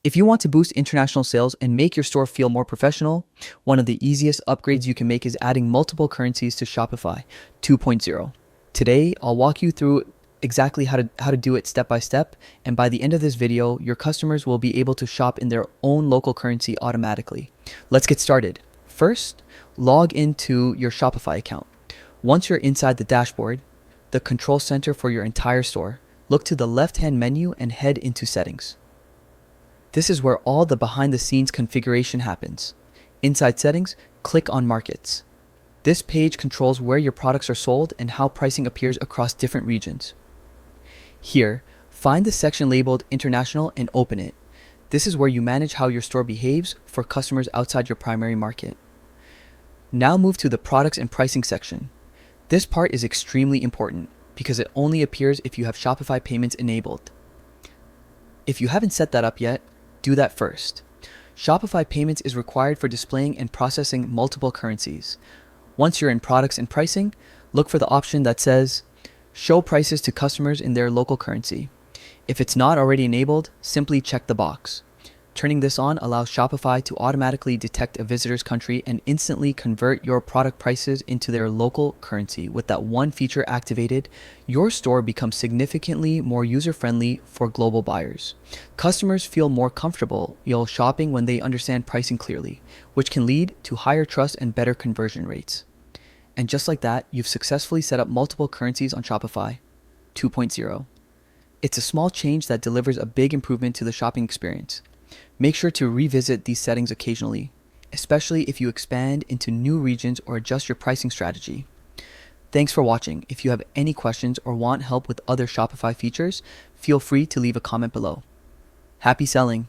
If you want to boost international sales and make your store feel more professional, one of the easiest upgrades you can make is adding multiple currencies to Shopify 2.0. Today, I'll walk you through exactly how to do it step by step, and by the end of this video, your customers will be able to shop in their own local currency automatically. Let's get started. First, log into your Shopify account. Once you're inside the dashboard, the control center for your entire store, look to the left-hand menu and head into Settings. This is where all the behind-the-scenes configuration happens. Inside Settings, click on Markets. This page controls where your products are sold and how pricing appears across different regions. Here, find the section labeled International and open it. This is where you manage how your store behaves for customers outside your primary market. Now move to the Products and Pricing section. This part is extremely important because it only appears if you have Shopify payments enabled. If you haven't set that up yet, do that first. Shopify payments is required for displaying and processing multiple currencies. Once you're in Products and Pricing, look for the option that says Show prices to customers in their local currency. If it's not already enabled, simply check the box. Turning this on allows Shopify to automatically detect a visitor's country and instantly convert your product prices into their local currency. With that one feature activated, your store becomes significantly more user-friendly for global buyers. Customers feel more comfortable shopping when they understand pricing clearly, which can lead to higher trust and better conversion rates. And just like that, you've successfully set up multiple currencies on Shopify 2.0. It's a small change that delivers a big improvement to the shopping experience. Make sure to revisit these settings occasionally, especially if you expand into new regions or adjust your pricing strategy. Thanks for watching. If you have any questions or want help with other Shopify features, feel free to leave a comment below. Happy selling!